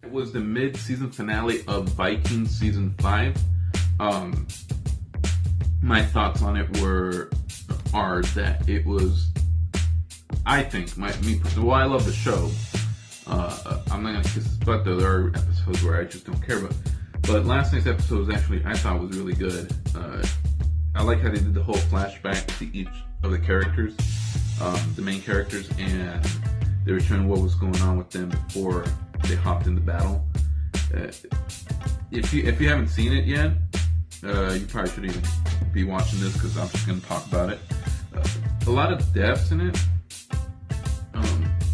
It was the mid-season finale of Vikings season 5. Um, my thoughts on it are that it was, I think, me personally. Well, I love the show. I'm not gonna kiss his butt though. There are episodes where I just don't care. But last night's episode was actually, I thought, was really good. I like how they did the whole flashback to each of the characters, the main characters, and they were showing what was going on with them before they hopped into battle. If you haven't seen it yet, you probably shouldn't even be watching this because I'm just going to talk about it. A lot of depths in it.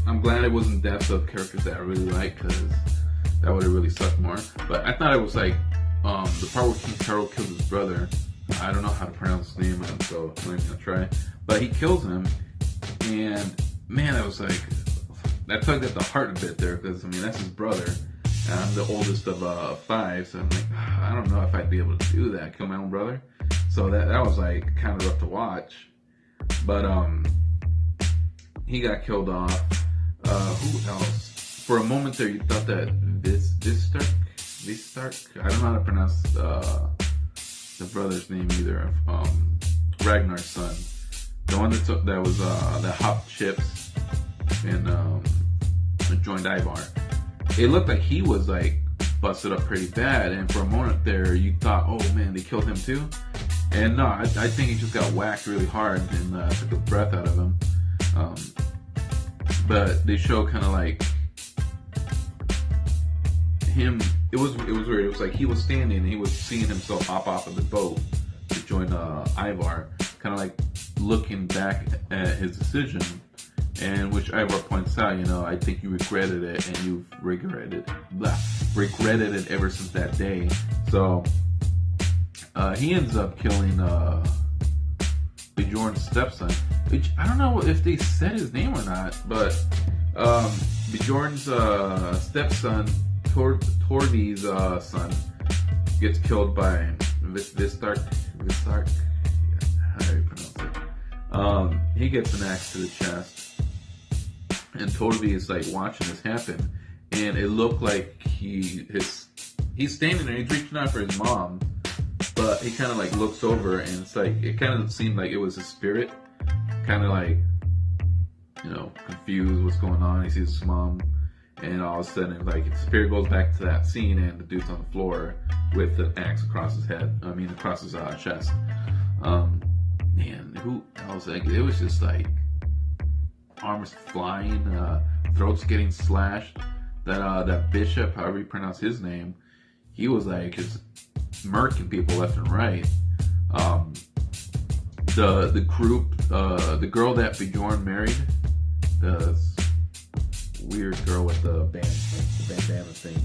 I'm glad it wasn't depths of characters that I really like because that would have really sucked more. But I thought it was like the part where King Carol kills his brother. I don't know how to pronounce his name, so I'm not even gonna try. But he kills him, and man, I was like, that tugged at the heart a bit there because I mean that's his brother. And I'm the oldest of 5, so I'm like, I don't know if I'd be able to do that, kill my own brother. So that was like kind of rough to watch. But he got killed off. Who else? For a moment there, you thought that Vistark. I don't know how to pronounce the brother's name either. Ragnar's son, the one that was that hopped ships and joined Ivar. It looked like he was like busted up pretty bad, and for a moment there, you thought, oh man, they killed him too. And no, I think he just got whacked really hard and took the breath out of him. But they show kind of like him. It was weird. It was like he was standing and he was seeing himself hop off of the boat to join Ivar, kind of like looking back at his decision, and which Ivar points out, I think you regretted it and you've regretted it ever since that day. So he ends up killing Bjorn's stepson, which I don't know if they said his name or not, but Bjorn's stepson, Torvi's son, gets killed by Vistark. How do you pronounce it? He gets an axe to the chest, and Torvi is like watching this happen, and it looked like he's standing there, he's reaching out for his mom, but he kind of like looks over, and it's like it kind of seemed like it was his spirit, kind of like confused what's going on. He sees his mom, and all of a sudden, like his spirit goes back to that scene, and the dude's on the floor with an axe across his head. Across his chest. Man, who else? Like, it was just like arms flying, throats getting slashed. That bishop, however you pronounce his name, he was like just murking people left and right. The group, the girl that Bjorn married, the weird girl with the bandana thing.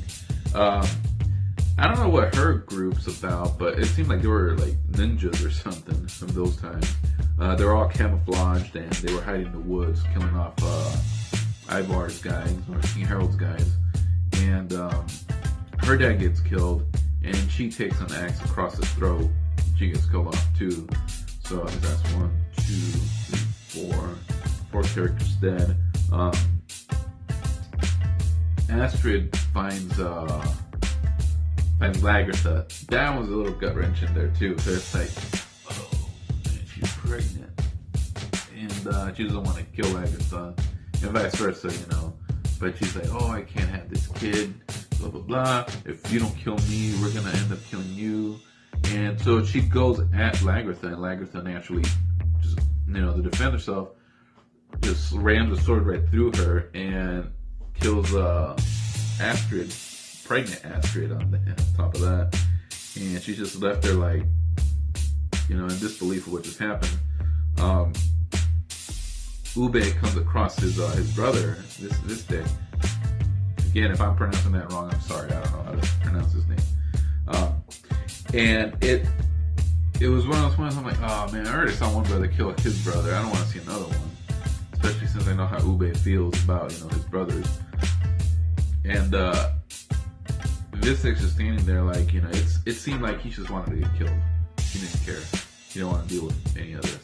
I don't know what her group's about, but it seemed like they were like ninjas or something from those times. They were all camouflaged and they were hiding in the woods, killing off Ivar's guys or King Harold's guys. And her dad gets killed, and she takes an axe across his throat. She gets killed off too. So I guess that's 1, 2, 3, 4 characters dead. Astrid finds Lagertha. That was a little gut wrenching there too. So it's like, oh man, she's pregnant, and she doesn't want to kill Lagertha, and vice versa, But she's like, oh, I can't have this kid. Blah blah blah. If you don't kill me, we're gonna end up killing you. And so she goes at Lagertha, and Lagertha naturally, just to defend herself, just rams a sword right through her and kills Astrid, pregnant Astrid on top of that. And she's just left there like, in disbelief of what just happened. Ube comes across his brother, this day. Again, if I'm pronouncing that wrong, I'm sorry. I don't know how to pronounce his name. And it was one of those ones I'm like, oh man, I already saw one brother kill his brother. I don't want to see another one. Especially since I know how Ube feels about, his brothers. And Visix is standing there like, it seemed like he just wanted to get killed. He didn't care. He didn't want to deal with any of this.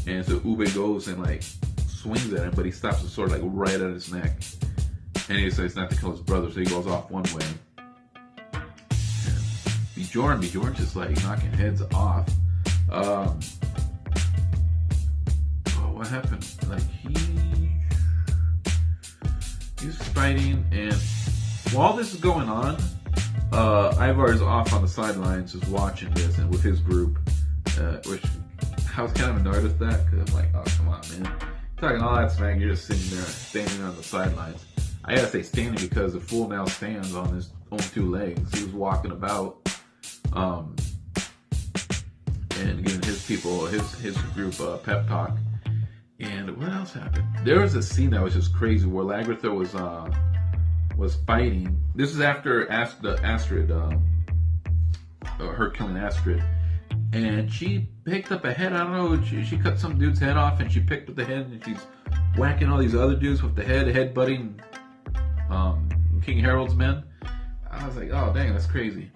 And so Ube goes and like swings at him, but he stops the sword like right at his neck. and he decides not to kill his brother, so he goes off one way. And Bjorn just like knocking heads off. What happened? Like he's fighting, and while this is going on, Ivar is off on the sidelines just watching this, and with his group, which I was kind of annoyed with that, because I'm like, oh, come on, man. You're talking all that smack, you're just sitting there, standing on the sidelines. I gotta say standing because the fool now stands on his own two legs. He was walking about, and giving his people, his group pep talk. And what else happened? There was a scene that was just crazy where Lagertha was fighting. This is after Astrid, her killing Astrid, and she picked up a head. I don't know. She cut some dude's head off, and she picked up the head, and she's whacking all these other dudes with the head butting King Harold's men. I was like, oh dang, that's crazy.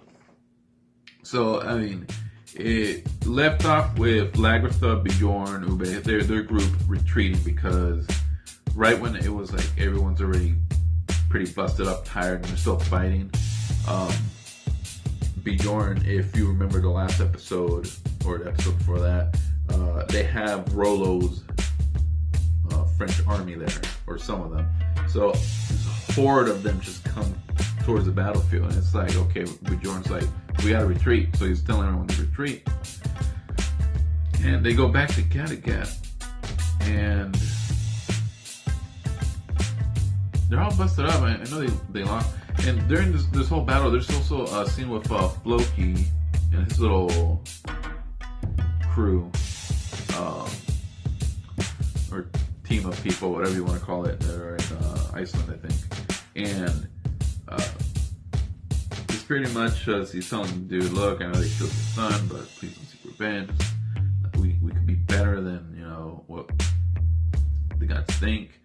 So I mean, it left off with Lagertha, Bjorn, Ube, their group retreating because right when it was like everyone's already pretty busted up, tired, and they're still fighting. Bjorn, if you remember the last episode or the episode before that, they have Rollo's French army there, or some of them. So this horde of them just come towards the battlefield, and it's like, okay, Bjorn's like, we gotta retreat. So he's telling everyone to retreat, and they go back to Kattegat, and they're all busted up. I know they lost. And during this whole battle, there's also a scene with Floki and his little crew, or team of people, whatever you want to call it, that are in Iceland, I think. And it's pretty much he's telling the dude, look, I know they killed your son, but please don't seek revenge. We could be better than, you know, what the guys think.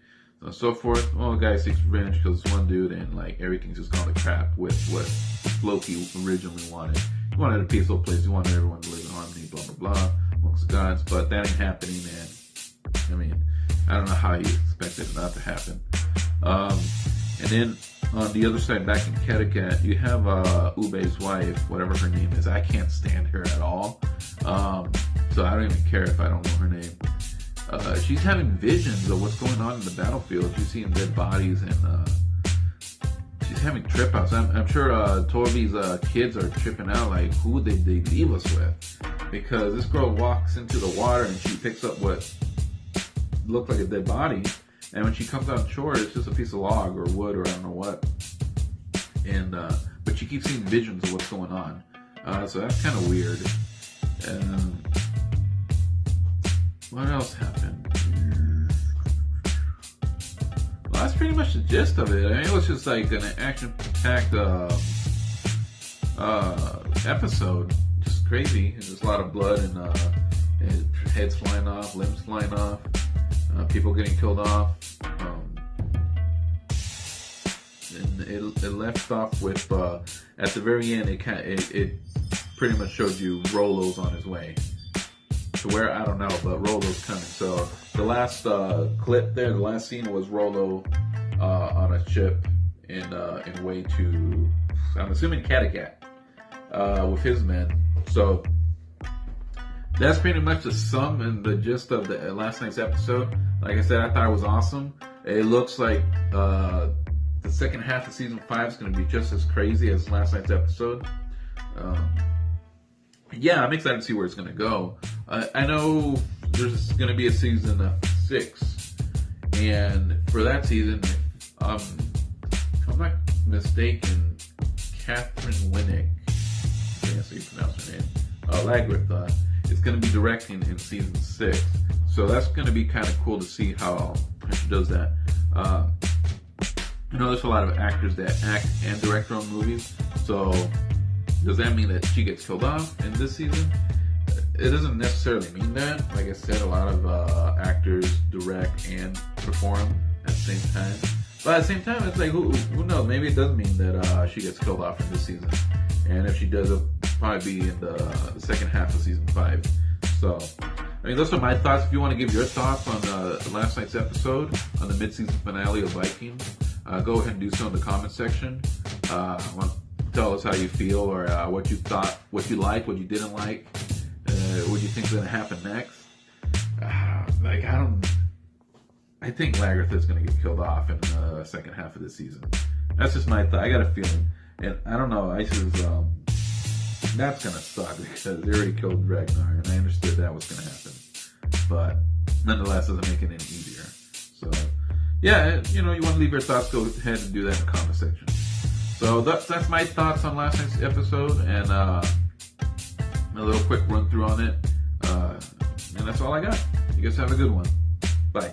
So forth. Well, the guy seeks revenge, kills one dude, and like everything's just gone to crap with what Loki originally wanted. He wanted a peaceful place. He wanted everyone to live in harmony, blah blah blah, amongst the gods. But that ain't happening, and I mean, I don't know how he expected it not to happen. And then on the other side, back in Kattegat, you have Ube's wife, whatever her name is. I can't stand her at all. So I don't even care if I don't know her name. She's having visions of what's going on in the battlefield. She's seeing dead bodies, and she's having trip outs. I'm sure Torby's kids are tripping out, like, who did they leave us with? Because this girl walks into the water and she picks up what looked like a dead body, and when she comes on shore, it's just a piece of log or wood or I don't know what. And but she keeps seeing visions of what's going on. So that's kind of weird. What else happened? Well, that's pretty much the gist of it. I mean, it was just like an action-packed episode. Just crazy. There's a lot of blood and heads flying off, limbs flying off, people getting killed off. And it left off with, at the very end, it pretty much showed you Rollo's on his way. To where, I don't know, but Rollo's coming. So the last clip there, the last scene was Rollo on a ship in way to, I'm assuming, Kattegat with his men. So that's pretty much the sum and the gist of the last night's episode. Like I said, I thought it was awesome. It looks like the second half of season 5 is going to be just as crazy as last night's episode. Yeah, I'm excited to see where it's going to go. I know there's going to be a season 6, and for that season, if I'm not mistaken, Catherine Winnick, I guess you pronounce her name, Lagertha, is going to be directing in season 6. So that's going to be kind of cool to see how she does that. I know there's a lot of actors that act and direct their own movies, so does that mean that she gets killed off in this season? It doesn't necessarily mean that. Like I said, a lot of actors direct and perform at the same time. But at the same time, it's like, who knows? Maybe it does mean that she gets killed off in this season. And if she does, it'll probably be in the second half of season 5. So, I mean, those are my thoughts. If you want to give your thoughts on last night's episode, on the mid-season finale of Vikings, go ahead and do so in the comment section. Tell us how you feel, or what you thought, what you liked, what you didn't like, what you think is going to happen next. I think Lagertha is going to get killed off in the second half of the season. That's just my thought. I got a feeling, and I don't know. Ice's that's going to suck because they already killed Ragnar, and I understood that was going to happen, but nonetheless, doesn't make it any easier. So, yeah, you want to leave your thoughts, go ahead and do that in the comment section. So that's my thoughts on last night's episode, and a little quick run through on it. And that's all I got. You guys have a good one. Bye.